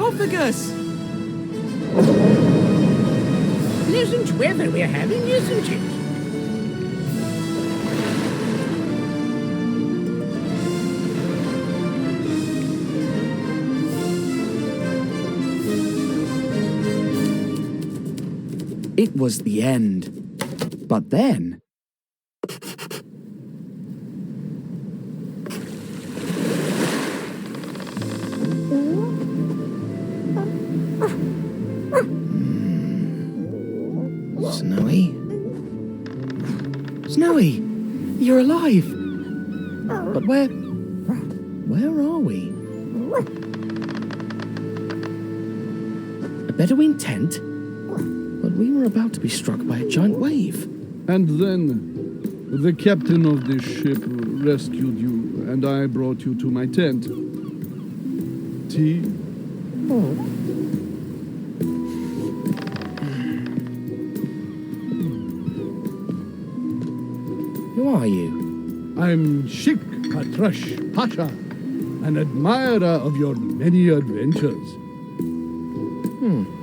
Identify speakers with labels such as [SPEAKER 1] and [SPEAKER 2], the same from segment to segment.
[SPEAKER 1] sarcophagus!
[SPEAKER 2] Pleasant weather we're having, isn't it?
[SPEAKER 1] It was the end. But then... Snowy? Snowy! You're alive! But where are we? A Bedouin tent? But we were about to be struck by a giant wave.
[SPEAKER 3] And then the captain of this ship rescued you, and I brought you to my tent. Tea?
[SPEAKER 1] Who are you?
[SPEAKER 3] I'm Sheikh Patrash Pasha, an admirer of your many adventures.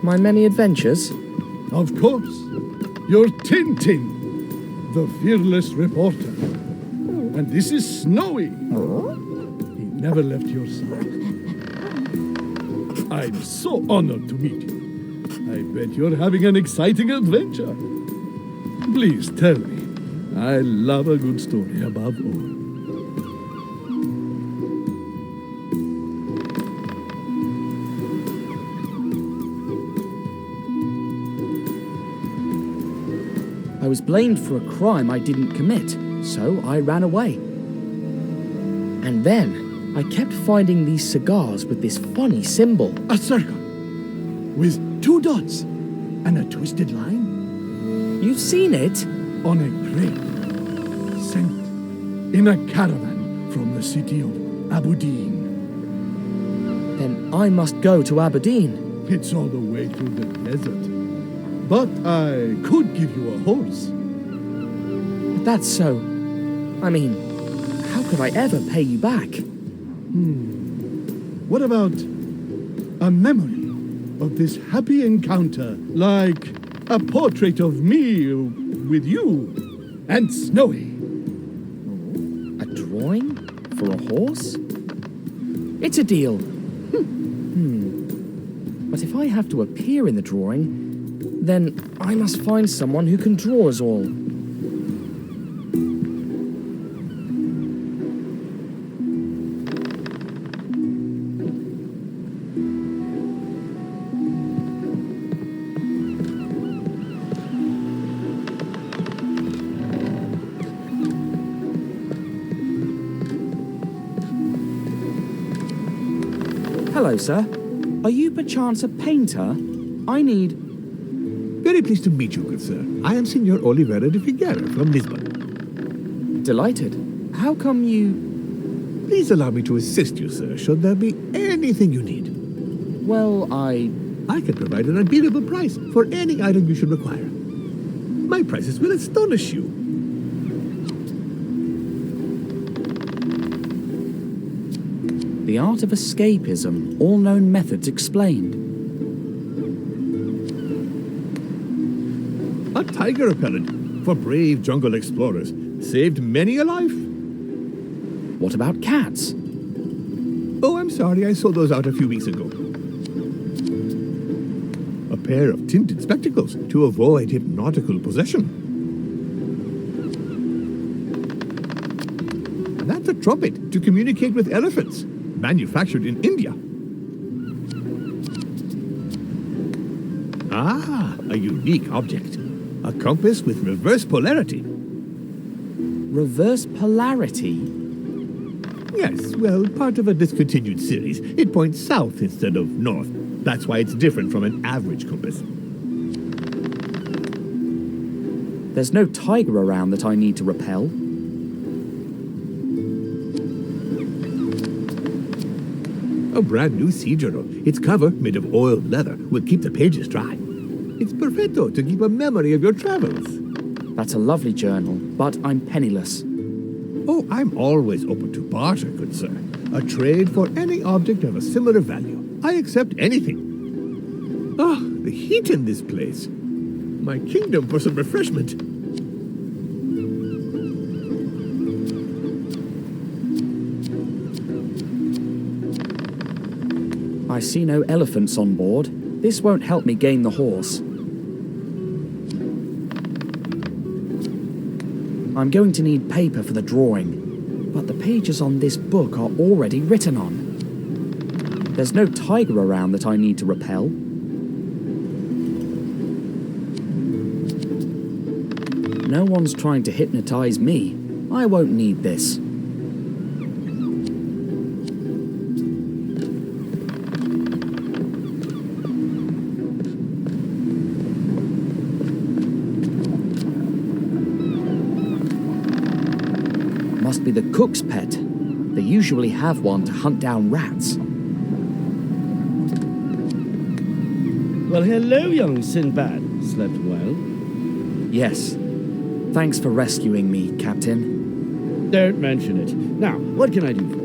[SPEAKER 1] My many adventures?
[SPEAKER 3] Of course, you're Tintin, the fearless reporter. And this is Snowy. He never left your side. I'm so honored to meet you. I bet you're having an exciting adventure. Please tell me. I love a good story above all.
[SPEAKER 1] I was blamed for a crime I didn't commit, so I ran away. And then I kept finding these cigars with this funny symbol.
[SPEAKER 3] A circle with 2 dots and a twisted line
[SPEAKER 1] You've seen it?
[SPEAKER 3] on a crate sent in a caravan from the city of Aberdeen.
[SPEAKER 1] Then I must go to Aberdeen.
[SPEAKER 3] It's all the way through the desert. But I could give you a horse.
[SPEAKER 1] But that's so... I mean, how could I ever pay you back?
[SPEAKER 3] What about a memory of this happy encounter, like a portrait of me with you and Snowy?
[SPEAKER 1] A drawing? For a horse? It's a deal. But if I have to appear in the drawing, then I must find someone who can draw us all. Hello, sir. Are you perchance a painter? I need...
[SPEAKER 4] Very pleased to meet you, good sir. I am Signor Oliveira de Figueira from Lisbon.
[SPEAKER 1] Delighted. How come you...
[SPEAKER 4] Please allow me to assist you, sir, should there be anything you need.
[SPEAKER 1] Well, I
[SPEAKER 4] can provide an unbeatable price for any item you should require. My prices will astonish you.
[SPEAKER 1] The art of escapism, all known methods explained.
[SPEAKER 4] A tiger repellent for brave jungle explorers. Saved many a life.
[SPEAKER 1] What about cats?
[SPEAKER 4] Oh, I'm sorry, I sold those out a few weeks ago. A pair of tinted spectacles to avoid hypnotical possession. That's a trumpet to communicate with elephants, manufactured in India. Ah, a unique object. A compass with reverse polarity.
[SPEAKER 1] Reverse polarity?
[SPEAKER 4] Yes, well, part of a discontinued series. It points south instead of north. That's why it's different from an average compass.
[SPEAKER 1] There's no tiger around that I need to repel.
[SPEAKER 4] A brand new sigaro. Its cover, made of oiled leather, will keep the pages dry. It's perfecto to keep a memory of your travels.
[SPEAKER 1] That's a lovely journal, but I'm penniless.
[SPEAKER 4] Oh, I'm always open to barter, good sir. A trade for any object of a similar value. I accept anything. Ah, the heat in this place. My kingdom for some refreshment.
[SPEAKER 1] I see no elephants on board. This won't help me gain the horse. I'm going to need paper for the drawing, but the pages on this book are already written on. There's no tiger around that I need to repel. No one's trying to hypnotize me. I won't need this. Must be the cook's pet. They usually have one to hunt down rats.
[SPEAKER 5] Well, hello, young Sinbad. Slept well?
[SPEAKER 1] Yes. Thanks for rescuing me, Captain.
[SPEAKER 5] Don't mention it. Now, what can I do for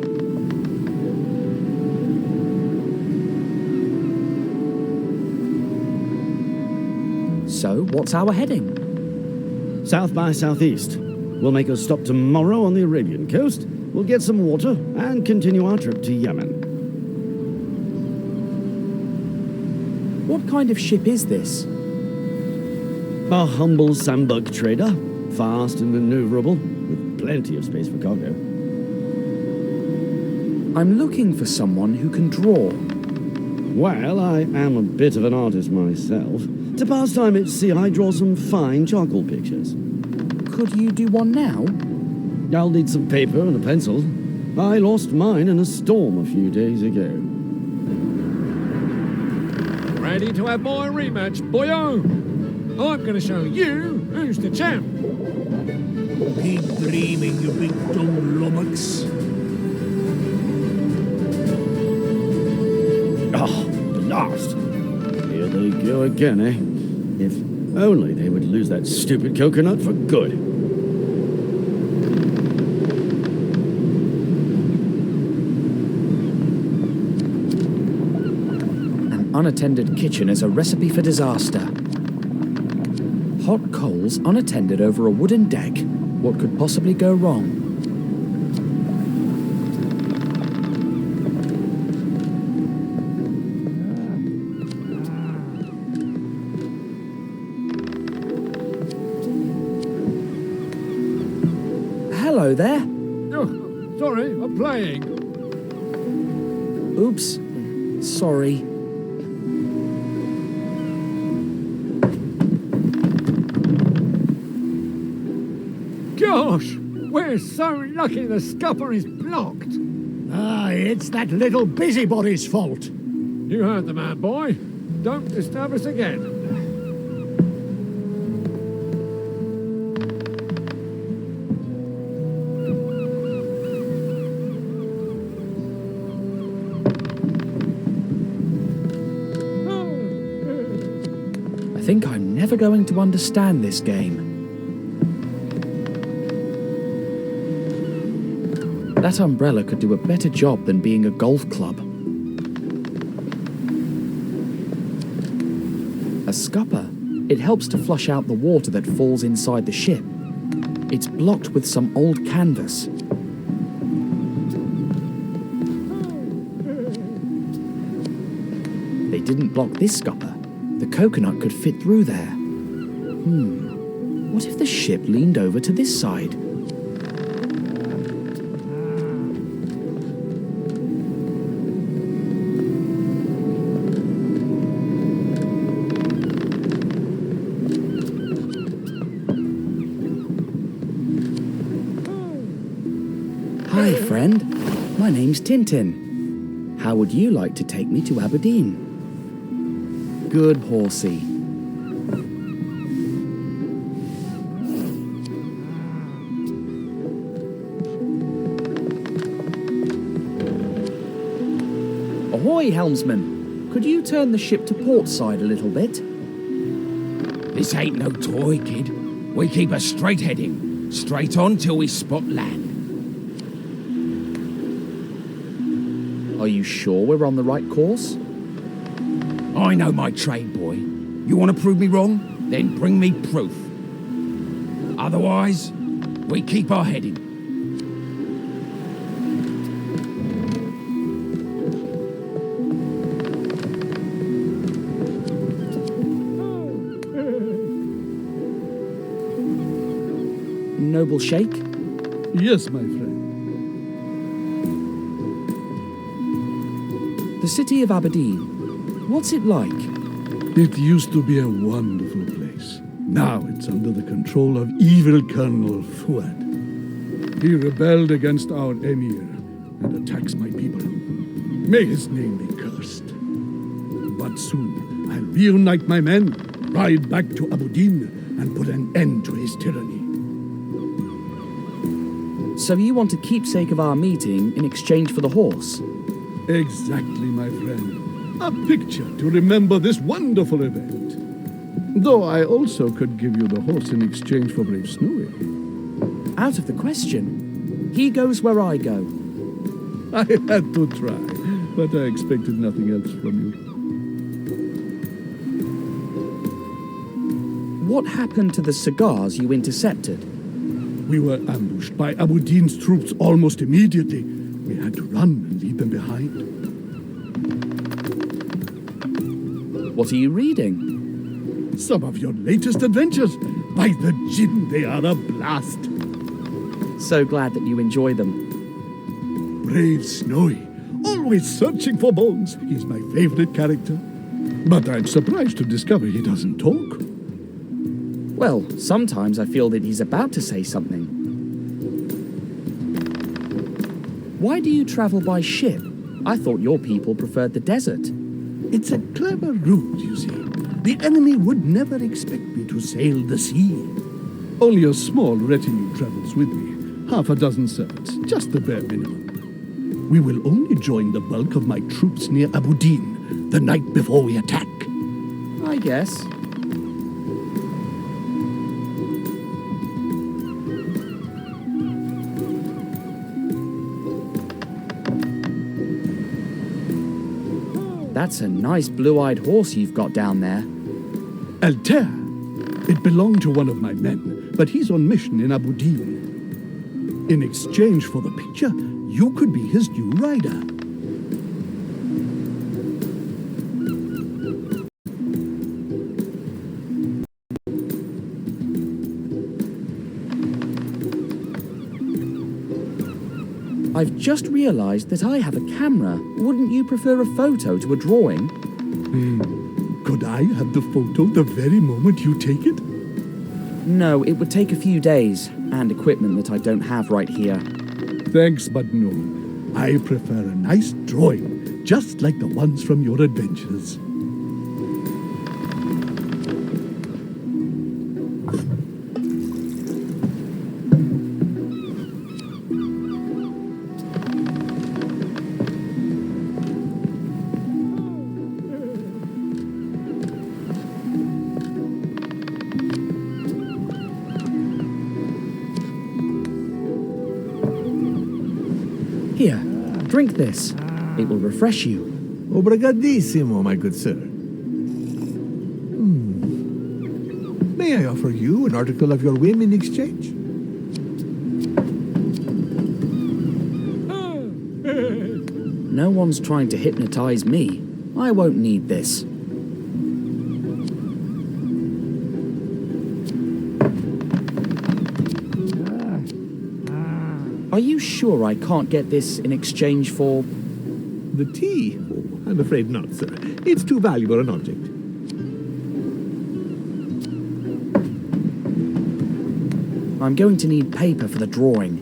[SPEAKER 5] you?
[SPEAKER 1] So, what's our heading?
[SPEAKER 5] South by southeast. We'll make a stop tomorrow on the Arabian coast. We'll get some water and continue our trip to Yemen.
[SPEAKER 1] What kind of ship is this?
[SPEAKER 5] A humble sambuk trader, fast and maneuverable, with plenty of space for cargo.
[SPEAKER 1] I'm looking for someone who can draw.
[SPEAKER 5] Well, I am a bit of an artist myself. To pass time at sea, I draw some fine charcoal pictures.
[SPEAKER 1] Could you do one now?
[SPEAKER 5] I'll need some paper and a pencil. I lost mine in a storm a few days ago.
[SPEAKER 6] Ready to have my rematch, boyo? I'm going to show you who's the champ.
[SPEAKER 4] Keep dreaming, you big dumb lummox.
[SPEAKER 5] Oh, blast! Here they go again, eh? If only they would lose that stupid coconut for good.
[SPEAKER 1] An unattended kitchen is a recipe for disaster. Hot coals unattended over a wooden deck. What could possibly go wrong? Hello there.
[SPEAKER 6] Oh, sorry, I'm playing.
[SPEAKER 1] Oops. Sorry.
[SPEAKER 6] Gosh, we're so lucky the scupper is blocked.
[SPEAKER 2] Ah, it's that little busybody's fault.
[SPEAKER 6] You heard the man, boy. Don't disturb us again.
[SPEAKER 1] I think I'm never going to understand this game. That umbrella could do a better job than being a golf club. A scupper. It helps to flush out the water that falls inside the ship. It's blocked with some old canvas. They didn't block this scupper. The coconut could fit through there. What if the ship leaned over to this side? Hi, friend. My name's Tintin. How would you like to take me to Aberdeen? Good horsey. Ahoy, helmsman. Could you turn the ship to port side a little bit?
[SPEAKER 2] This ain't no toy, kid. We keep a straight heading. Straight on till we spot land.
[SPEAKER 1] Are you sure we're on the right course?
[SPEAKER 2] I know my trade, boy. You want to prove me wrong? Then bring me proof. Otherwise, we keep our heading.
[SPEAKER 1] Noble Sheikh?
[SPEAKER 3] Yes, my friend.
[SPEAKER 1] The city of Aberdeen. What's it like?
[SPEAKER 3] It used to be a wonderful place. Now it's under the control of evil Colonel Fuad. He rebelled against our emir and attacks my people. May his name be cursed. But soon I'll reunite my men, ride back to Aberdeen, and put an end to his tyranny.
[SPEAKER 1] So you want a keepsake of our meeting in exchange for the horse?
[SPEAKER 3] Exactly, my friend. A picture to remember this wonderful event. Though I also could give you the horse in exchange for brave Snowy.
[SPEAKER 1] Out of the question. He goes where I go.
[SPEAKER 3] I had to try, but I expected nothing else from you.
[SPEAKER 1] What happened to the cigars you intercepted?
[SPEAKER 3] We were ambushed by Aberdeen's troops almost immediately. We had to run and leave them behind.
[SPEAKER 1] What are you reading?
[SPEAKER 3] Some of your latest adventures. By the Jinn, they are a blast.
[SPEAKER 1] So glad that you enjoy them.
[SPEAKER 3] Brave Snowy, always searching for bones. He's my favorite character. But I'm surprised to discover he doesn't talk.
[SPEAKER 1] Well, sometimes I feel that he's about to say something. Why do you travel by ship? I thought your people preferred the desert.
[SPEAKER 3] It's a clever route, you see. The enemy would never expect me to sail the sea. Only a small retinue travels with me. Half a dozen servants, just the bare minimum. We will only join the bulk of my troops near Aberdeen the night before we attack.
[SPEAKER 1] I guess. That's a nice blue-eyed horse you've got down there.
[SPEAKER 3] Altair. It belonged to one of my men, but he's on mission in Aberdeen. In exchange for the picture, you could be his new rider.
[SPEAKER 1] I've just realized that I have a camera. Wouldn't you prefer a photo to a drawing?
[SPEAKER 3] Could I have the photo the very moment you take it?
[SPEAKER 1] No, it would take a few days, and equipment that I don't have right here.
[SPEAKER 3] Thanks, but no. I prefer a nice drawing, just like the ones from your adventures.
[SPEAKER 1] Here, drink this. It will refresh you.
[SPEAKER 4] Obrigadissimo, my good sir. May I offer you an article of your whim in exchange?
[SPEAKER 1] No one's trying to hypnotize me. I won't need this. Are you sure I can't get this in exchange for...
[SPEAKER 4] The tea? Oh, I'm afraid not, sir. It's too valuable an object.
[SPEAKER 1] I'm going to need paper for the drawing,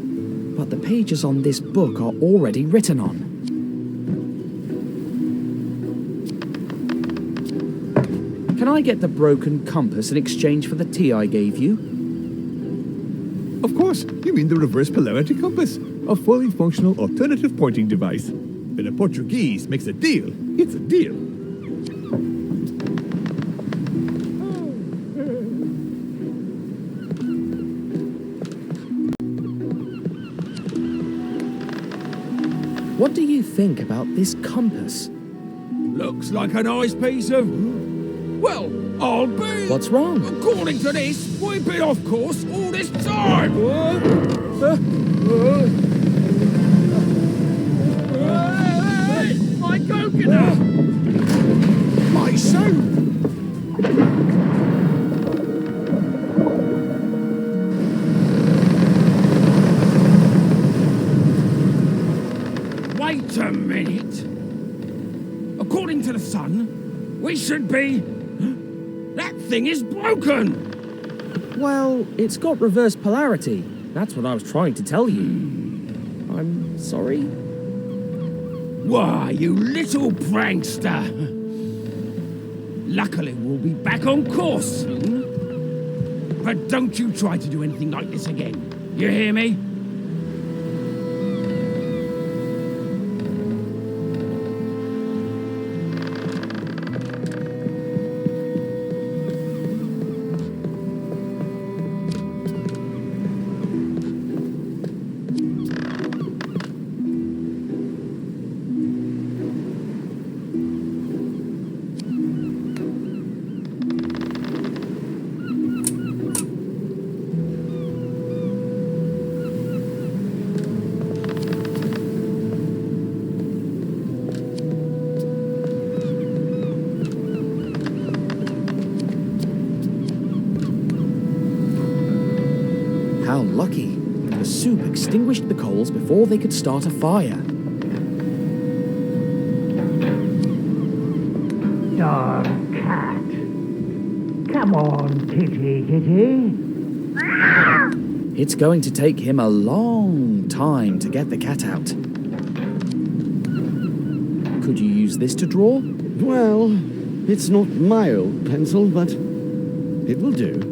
[SPEAKER 1] but the pages on this book are already written on. Can I get the broken compass in exchange for the tea I gave you?
[SPEAKER 4] Of course, you mean the reverse polarity compass, a fully functional alternative pointing device. When a Portuguese makes a deal, it's a deal.
[SPEAKER 1] What do you think about this compass?
[SPEAKER 2] Looks like a nice piece of... Well, I'll be...
[SPEAKER 1] What's wrong?
[SPEAKER 2] According to this, we've been off course all this time! Hey, my coconut! My soup! Wait a minute. According to the sun, we should be... That thing is broken!
[SPEAKER 1] Well, it's got reverse polarity. That's what I was trying to tell you. I'm sorry?
[SPEAKER 2] Why, you little prankster! Luckily, we'll be back on course soon. But don't you try to do anything like this again. You hear me?
[SPEAKER 1] How lucky. The soup extinguished the coals before they could start a fire.
[SPEAKER 7] Darn cat. Come on, kitty, kitty.
[SPEAKER 1] It's going to take him a long time to get the cat out. Could you use this to draw?
[SPEAKER 5] Well, it's not my old pencil, but it will do.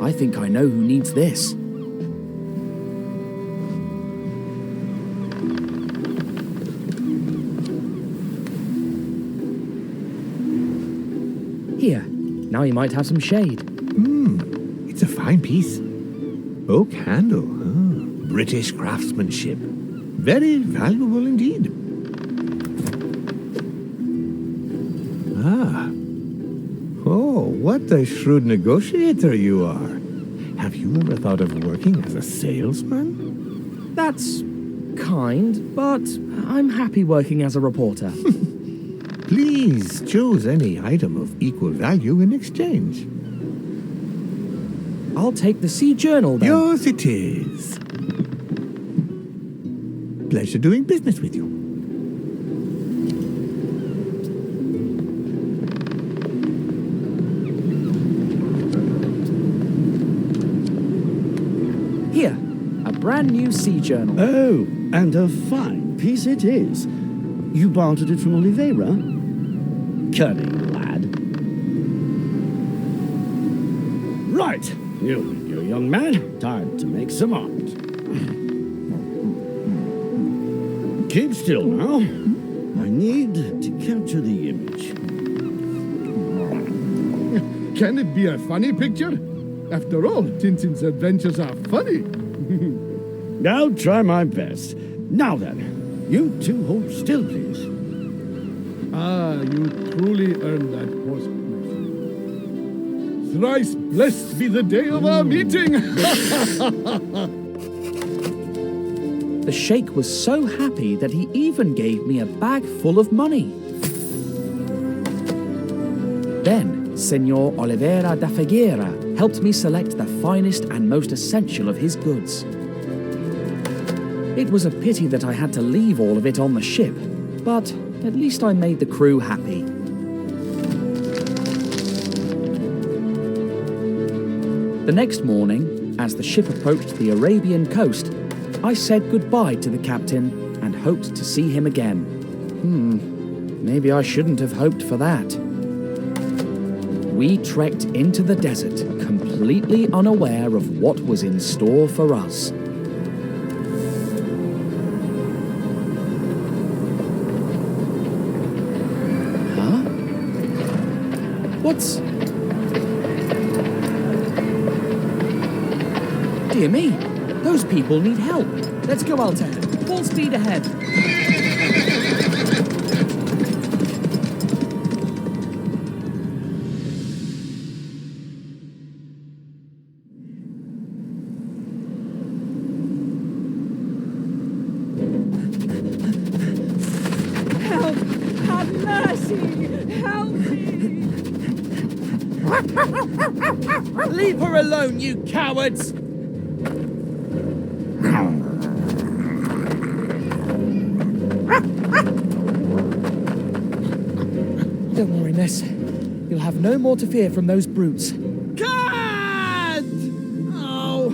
[SPEAKER 1] I think I know who needs this. Here, now you might have some shade.
[SPEAKER 4] It's a fine piece. Oak handle. British craftsmanship. Very valuable indeed. Ah. Oh, what a shrewd negotiator you are. Have you ever thought of working as a salesman?
[SPEAKER 1] That's kind, but I'm happy working as a reporter.
[SPEAKER 4] Please choose any item of equal value in exchange.
[SPEAKER 1] I'll take the Sea Journal then.
[SPEAKER 4] Yours it is. Pleasure doing business with you.
[SPEAKER 1] Here, a brand new Sea Journal.
[SPEAKER 5] Oh, and a fine piece it is. You bartered it from Oliveira? Cunning lad. Right, you young man. Time to make some art. Keep still now. I need to capture the image.
[SPEAKER 3] Can it be a funny picture? After all, Tintin's adventures are funny.
[SPEAKER 5] I'll try my best. Now then, you two hold still, please.
[SPEAKER 3] Ah, you truly earned that horse. Thrice blessed be the day of our meeting!
[SPEAKER 1] The sheikh was so happy that he even gave me a bag full of money. Then, Senor Oliveira da Figueira helped me select the finest and most essential of his goods. It was a pity that I had to leave all of it on the ship, but at least I made the crew happy. The next morning, as the ship approached the Arabian coast, I said goodbye to the captain and hoped to see him again. Maybe I shouldn't have hoped for that. We trekked into the desert, completely unaware of what was in store for us. What's... Dear me, those people need help. Let's go, Alter. Full speed ahead.
[SPEAKER 8] Help! Have mercy! Help me!
[SPEAKER 1] Leave her alone, you cowards! Don't worry, miss. You'll have no more to fear from those brutes.
[SPEAKER 6] Cut! Oh.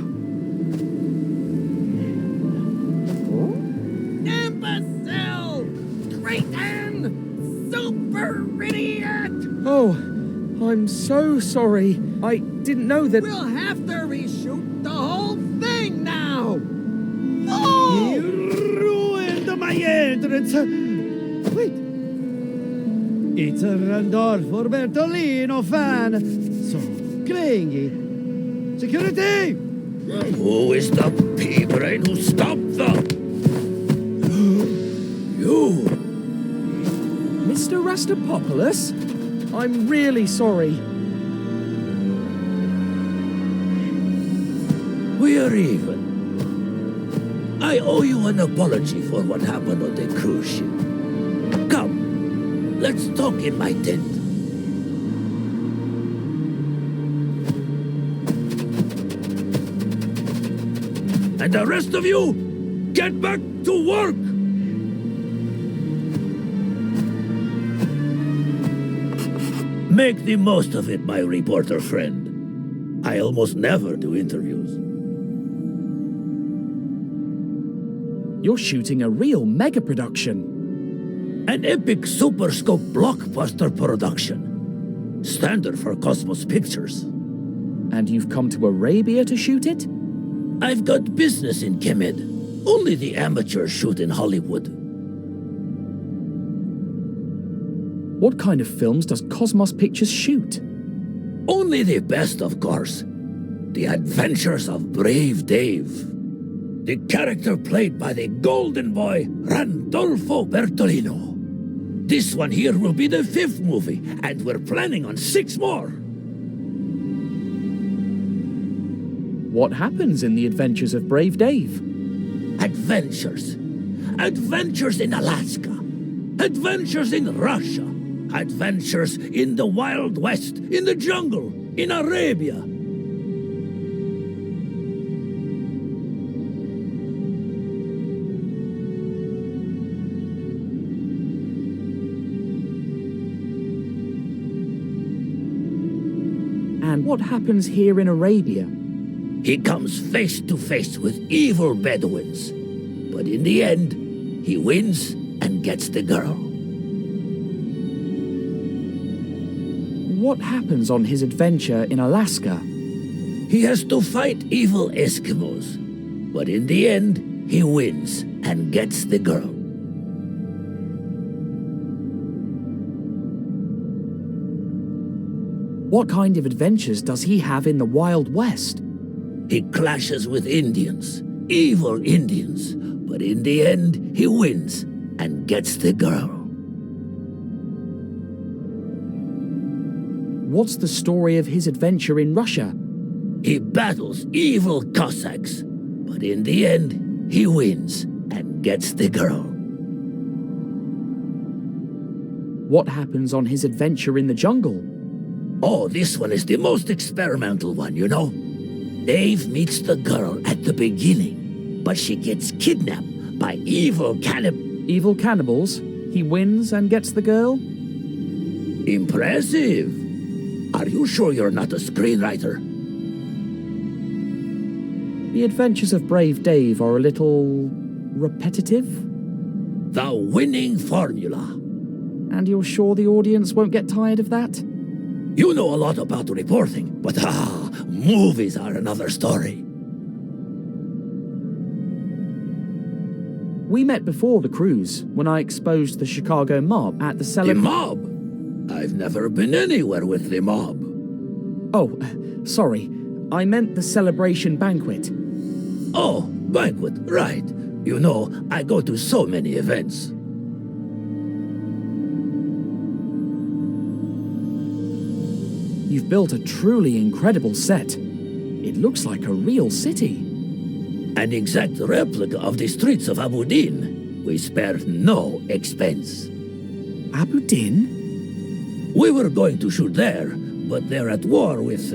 [SPEAKER 6] Imbecile! Cretin! Super idiot!
[SPEAKER 1] Oh, I'm so sorry. I didn't know that...
[SPEAKER 6] We'll have to reshoot the whole thing now! Oh!
[SPEAKER 5] You ruined my entrance! Wait. It's a Randolfo Bertolino fan! So clingy. Security!
[SPEAKER 2] Who is the pea-brain who stopped the... You!
[SPEAKER 1] Mr. Rastapopoulos? I'm really sorry.
[SPEAKER 2] We are even. I owe you an apology for what happened on the cruise ship. Come, let's talk in my tent. And the rest of you, get back to work! Make the most of it, my reporter friend. I almost never do interviews.
[SPEAKER 1] You're shooting a real mega production.
[SPEAKER 2] An epic super scope blockbuster production. Standard for Cosmos Pictures.
[SPEAKER 1] And you've come to Arabia to shoot it?
[SPEAKER 2] I've got business in Kemed. Only the amateurs shoot in Hollywood.
[SPEAKER 1] What kind of films does Cosmos Pictures shoot?
[SPEAKER 2] Only the best, of course. The Adventures of Brave Dave. The character played by the golden boy, Randolfo Bertolino. This one here will be the 5th movie, and we're planning on 6 more.
[SPEAKER 1] What happens in the Adventures of Brave Dave?
[SPEAKER 2] Adventures. Adventures in Alaska. Adventures in Russia. Adventures in the Wild West, in the jungle, in Arabia.
[SPEAKER 1] And what happens here in Arabia?
[SPEAKER 2] He comes face to face with evil Bedouins. But in the end, he wins and gets the girl.
[SPEAKER 1] What happens on his adventure in Alaska?
[SPEAKER 2] He has to fight evil Eskimos. But in the end, he wins and gets the girl.
[SPEAKER 1] What kind of adventures does he have in the Wild West?
[SPEAKER 2] He clashes with Indians, evil Indians. But in the end, he wins and gets the girl.
[SPEAKER 1] What's the story of his adventure in Russia?
[SPEAKER 2] He battles evil Cossacks. But in the end, he wins and gets the girl.
[SPEAKER 1] What happens on his adventure in the jungle?
[SPEAKER 2] Oh, this one is the most experimental one, you know. Dave meets the girl at the beginning, but she gets kidnapped by evil
[SPEAKER 1] Evil cannibals? He wins and gets the girl?
[SPEAKER 2] Impressive. Are you sure you're not a screenwriter?
[SPEAKER 1] The Adventures of Brave Dave are a little... repetitive?
[SPEAKER 2] The winning formula.
[SPEAKER 1] And you're sure the audience won't get tired of that?
[SPEAKER 2] You know a lot about reporting, but movies are another story.
[SPEAKER 1] We met before the cruise, when I exposed the Chicago mob at the
[SPEAKER 2] The mob? I've never been anywhere with the mob.
[SPEAKER 1] Oh, sorry. I meant the celebration banquet.
[SPEAKER 2] Oh, banquet, right. You know, I go to so many events.
[SPEAKER 1] You've built a truly incredible set. It looks like a real city.
[SPEAKER 2] An exact replica of the streets of Abu Din. We spared no expense.
[SPEAKER 1] Abu Din?
[SPEAKER 2] We were going to shoot there, but they're at war with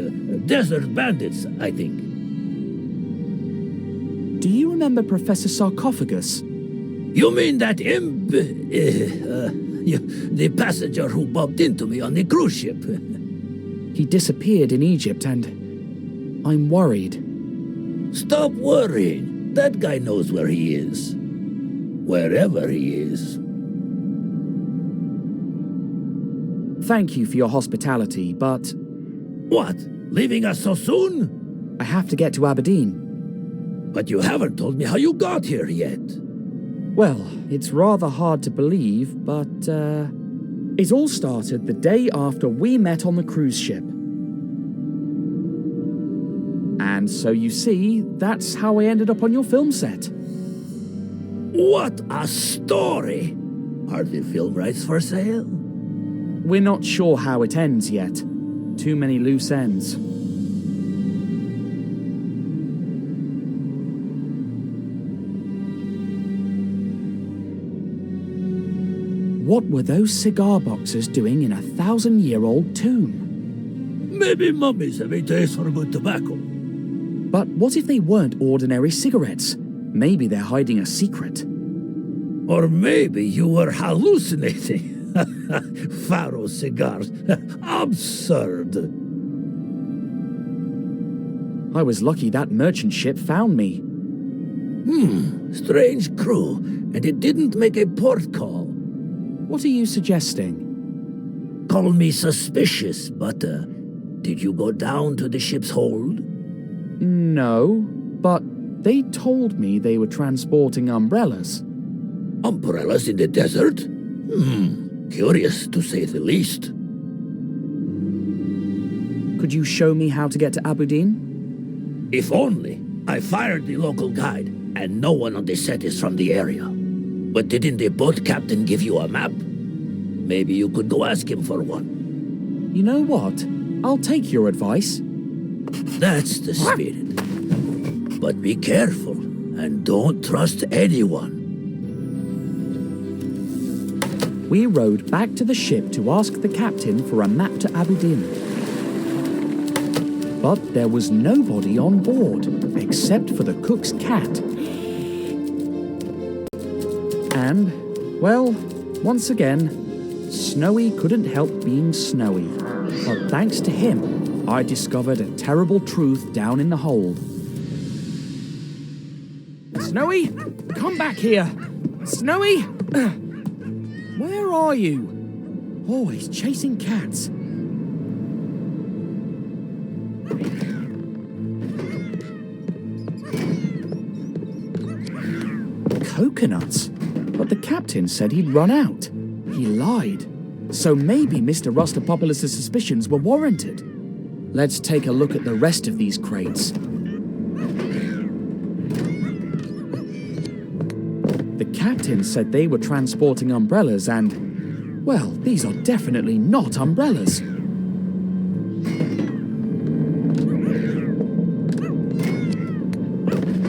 [SPEAKER 2] desert bandits, I think.
[SPEAKER 1] Do you remember Professor Sarcophagus?
[SPEAKER 2] You mean that the passenger who bumped into me on the cruise ship?
[SPEAKER 1] He disappeared in Egypt and I'm worried.
[SPEAKER 2] Stop worrying. That guy knows where he is. Wherever he is.
[SPEAKER 1] Thank you for your hospitality, but...
[SPEAKER 2] What? Leaving us so soon?
[SPEAKER 1] I have to get to Aberdeen.
[SPEAKER 2] But you haven't told me how you got here yet.
[SPEAKER 1] Well, it's rather hard to believe, but, it all started the day after we met on the cruise ship. And so you see, that's how I ended up on your film set.
[SPEAKER 2] What a story! Are the film rights for sale?
[SPEAKER 1] We're not sure how it ends yet. Too many loose ends. What were those cigar boxes doing in a 1,000-year-old tomb?
[SPEAKER 2] Maybe mummies have a taste for good tobacco.
[SPEAKER 1] But what if they weren't ordinary cigarettes? Maybe they're hiding a secret.
[SPEAKER 2] Or maybe you were hallucinating. Pharaoh cigars. Absurd.
[SPEAKER 1] I was lucky that merchant ship found me.
[SPEAKER 2] Strange crew, and it didn't make a port call.
[SPEAKER 1] What are you suggesting?
[SPEAKER 2] Call me suspicious, but did you go down to the ship's hold?
[SPEAKER 1] No, but they told me they were transporting umbrellas.
[SPEAKER 2] Umbrellas in the desert? Curious to say the least.
[SPEAKER 1] Could you show me how to get to Aberdeen?
[SPEAKER 2] If only. I fired the local guide, and no one on the set is from the area. But didn't the boat captain give you a map? Maybe you could go ask him for one.
[SPEAKER 1] You know what? I'll take your advice.
[SPEAKER 2] That's the spirit. But be careful, and don't trust anyone.
[SPEAKER 1] We rowed back to the ship to ask the captain for a map to Aberdeen. But there was nobody on board, except for the cook's cat. And, well, once again, Snowy couldn't help being snowy. But thanks to him, I discovered a terrible truth down in the hold. Snowy, come back here! Snowy! Where are you? Always chasing cats. Coconuts? But the captain said he'd run out. He lied. So maybe Mr. Rustopopoulos' suspicions were warranted. Let's take a look at the rest of these crates. The captain said they were transporting umbrellas and, well, these are definitely not umbrellas.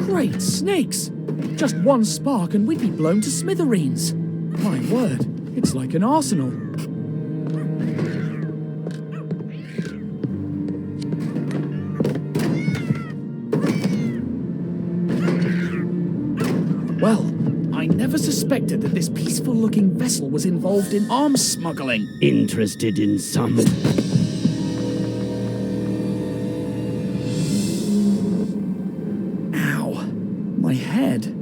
[SPEAKER 1] Great snakes! Just one spark and we'd be blown to smithereens. My word, it's like an arsenal. Well, I never suspected that this peaceful-looking vessel was involved in arms smuggling.
[SPEAKER 5] Interested in some?
[SPEAKER 1] Ow. My head.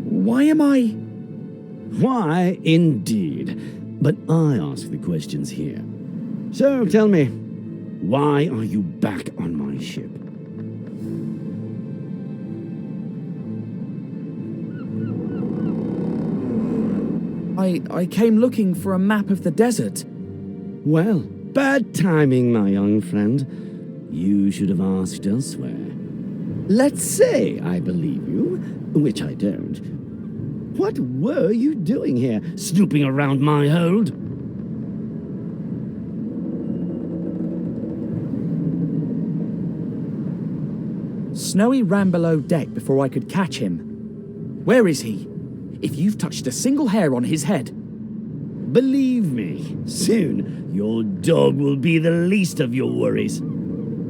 [SPEAKER 1] Why am I...
[SPEAKER 5] Why, indeed. But I ask the questions here. So tell me, why are you back on my ship?
[SPEAKER 1] I came looking for a map of the desert.
[SPEAKER 5] Well, bad timing, my young friend. You should have asked elsewhere. Let's say I believe you, which I don't. What were you doing here, snooping around my hold?
[SPEAKER 1] Snowy ran below deck before I could catch him. Where is he? If you've touched a single hair on his head...
[SPEAKER 5] Believe me, soon your dog will be the least of your worries.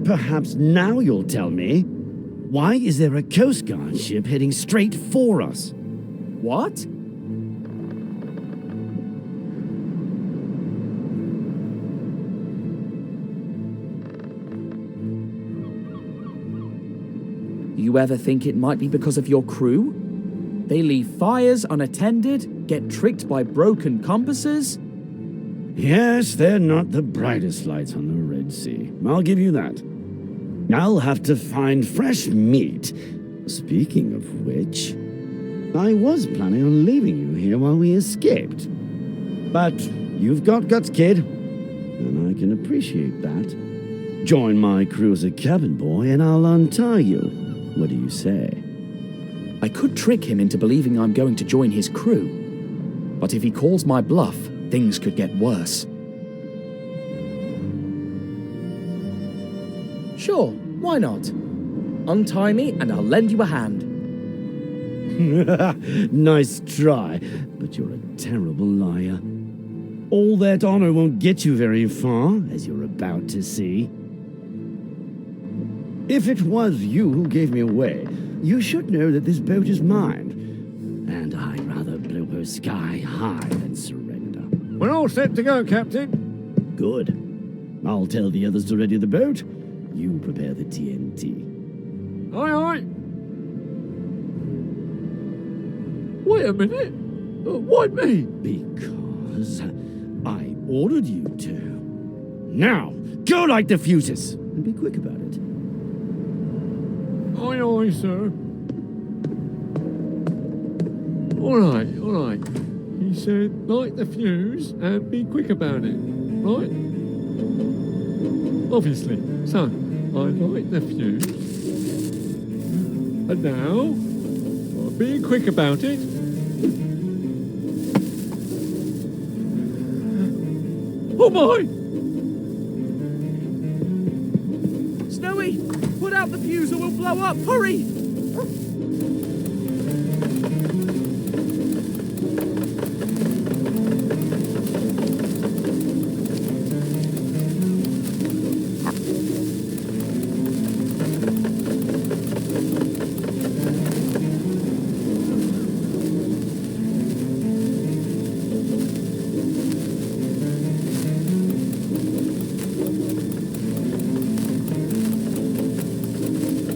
[SPEAKER 5] Perhaps now you'll tell me, why is there a Coast Guard ship heading straight for us?
[SPEAKER 1] What? You ever think it might be because of your crew? They leave fires unattended, get tricked by broken compasses?
[SPEAKER 5] Yes, they're not the brightest lights on the Red Sea. I'll give you that. I'll have to find fresh meat. Speaking of which, I was planning on leaving you here while we escaped. But you've got guts, kid, and I can appreciate that. Join my crew as a cabin boy and I'll untie you. What do you say?
[SPEAKER 1] I could trick him into believing I'm going to join his crew. But if he calls my bluff, things could get worse. Sure, why not? Untie me and I'll lend you a hand.
[SPEAKER 5] Nice try, but you're a terrible liar. All that honor won't get you very far, as you're about to see. If it was you who gave me away, you should know that this boat is mine, and I'd rather blow her sky high than surrender.
[SPEAKER 6] We're all set to go, Captain.
[SPEAKER 5] Good. I'll tell the others to ready the boat. You prepare the TNT.
[SPEAKER 6] Aye, aye. Wait a minute. Why me?
[SPEAKER 5] Because I ordered you to. Now, go light the fuses, and be quick about it.
[SPEAKER 6] Aye, aye, sir. All right. He said, light the fuse and be quick about it, right? Obviously. So, I light the fuse. And now, I'm being quick about it. Oh my!
[SPEAKER 1] Snowy, put out the fuse or we'll blow up. Hurry!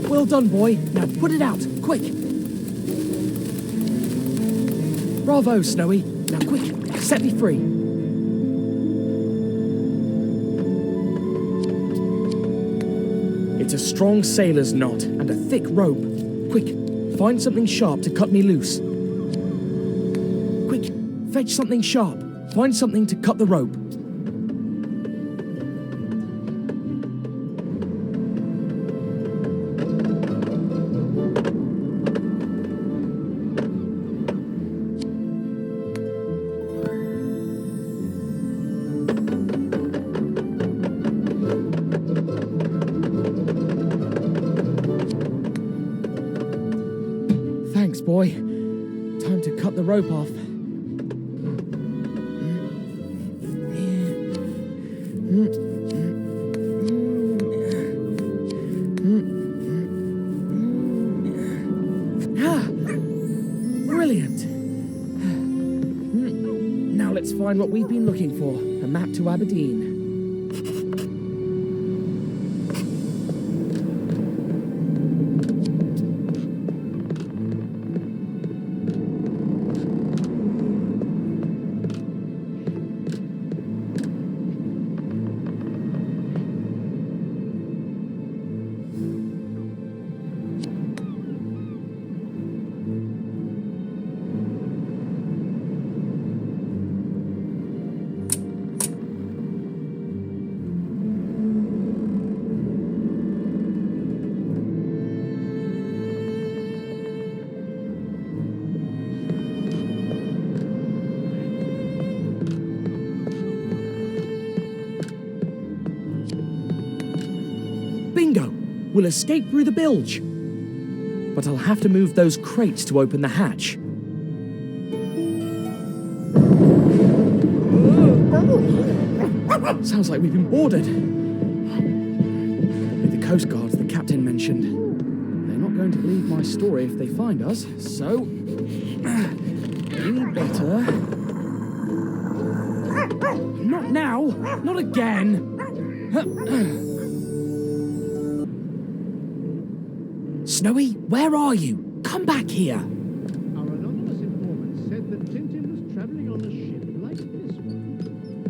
[SPEAKER 1] Well done, boy. Now put it out, quick. Bravo, Snowy. Now quick, set me free. It's a strong sailor's knot and a thick rope. Quick, find something sharp to cut me loose. Quick, fetch something sharp. Find something to cut the rope. Thanks, boy. Time to cut the rope off. Brilliant. Now let's find what we've been looking for. A map to Aberdeen. we'll escape through the bilge. But I'll have to move those crates to open the hatch. Sounds like we've been boarded. Probably the Coast Guards the captain mentioned. They're not going to believe my story if they find us, so... we better... Not now! Not again! Snowy, where are you? Come back here!
[SPEAKER 9] Our anonymous informant said that Tintin was travelling on a ship like this one.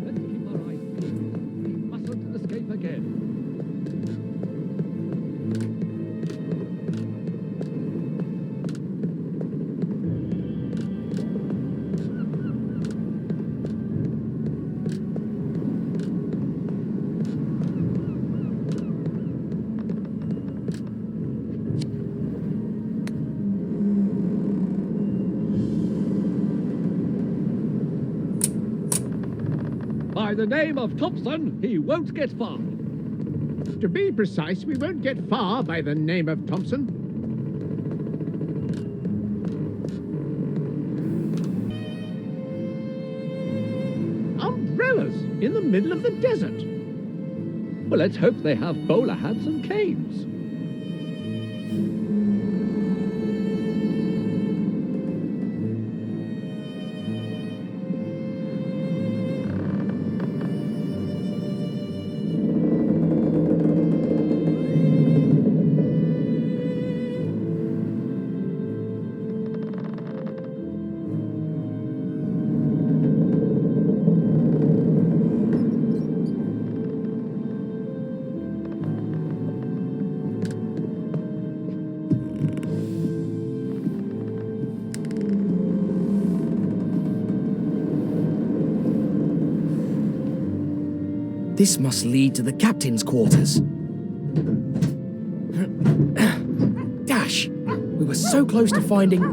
[SPEAKER 6] Let's keep our eyes peeled. We mustn't escape again. By the name of Thompson, he won't get far.
[SPEAKER 9] To be precise, we won't get far by the name of Thompson. Umbrellas in the middle of the desert.
[SPEAKER 6] Well, let's hope they have bowler hats and canes.
[SPEAKER 1] This must lead to the captain's quarters. Dash! We were so close to finding...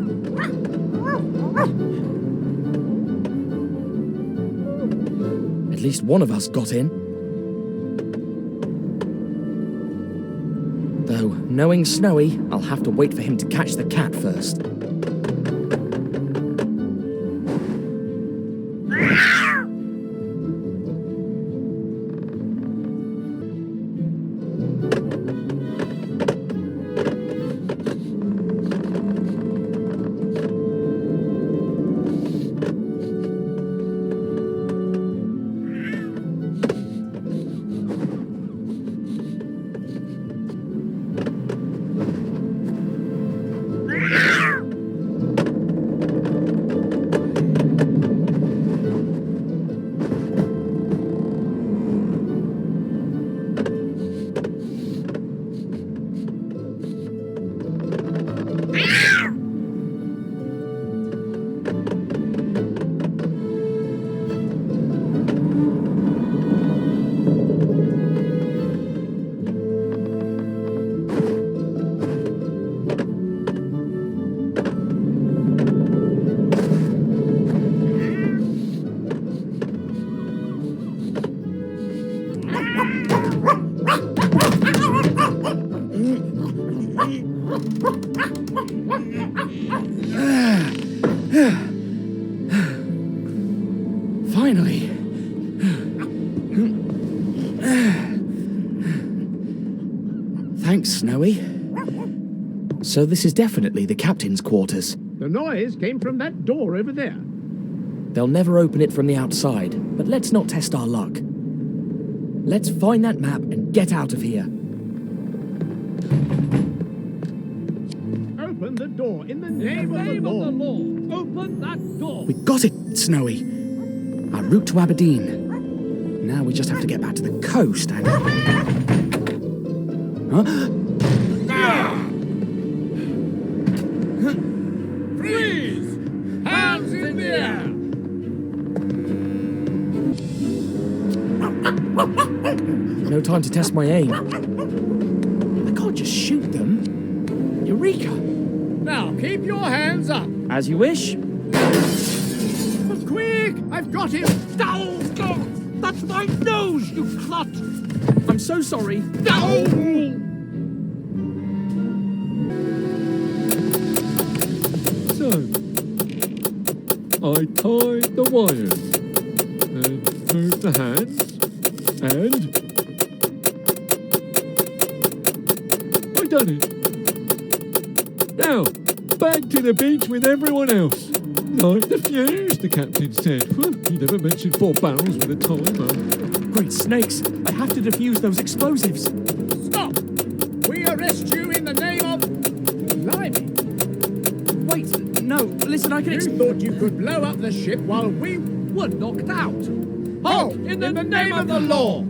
[SPEAKER 1] At least one of us got in. Though, knowing Snowy, I'll have to wait for him to catch the cat first. Finally. Thanks, Snowy. So this is definitely the captain's quarters.
[SPEAKER 9] The noise came from that door over there.
[SPEAKER 1] They'll never open it from the outside, but let's not test our luck. Let's find that map and get out of here.
[SPEAKER 9] Open the door in the name of the law.
[SPEAKER 6] Open that door.
[SPEAKER 1] We got it, Snowy. Our route to Aberdeen. Now we just have to get back to the coast and... Huh?
[SPEAKER 6] Freeze! Hands in the air!
[SPEAKER 1] No time to test my aim. I can't just shoot them. Eureka!
[SPEAKER 9] Now keep your hands up.
[SPEAKER 1] As you wish.
[SPEAKER 9] Quick! I've got him! Down! That's my nose, you clot!
[SPEAKER 1] I'm so sorry.
[SPEAKER 9] Down!
[SPEAKER 6] I tied the wires and moved the hands and I done it. Now, back to the beach with everyone else. Light the fuse, the captain said. He never mentioned 4 barrels with a timer.
[SPEAKER 1] Great snakes! I have to defuse those explosives.
[SPEAKER 9] Stop! We arrest you in the name of... Blimey!
[SPEAKER 1] Wait, no, listen, I can
[SPEAKER 9] You thought you could blow up the ship while we were knocked out. Halt! In the name of the law!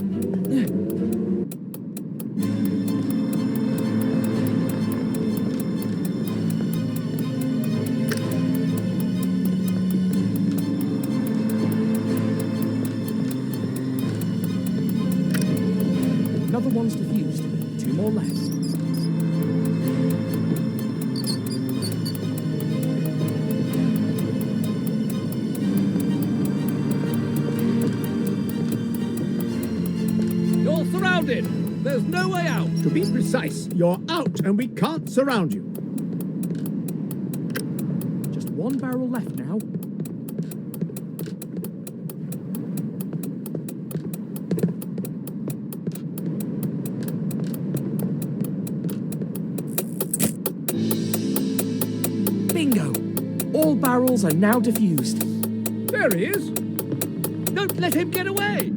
[SPEAKER 1] Another one's defused. 2 more left.
[SPEAKER 9] You're surrounded! There's no way out! To be precise, you're out and we can't surround you.
[SPEAKER 1] Just 1 barrel left now. Bingo! All barrels are now defused.
[SPEAKER 9] There he is! Don't let him get away!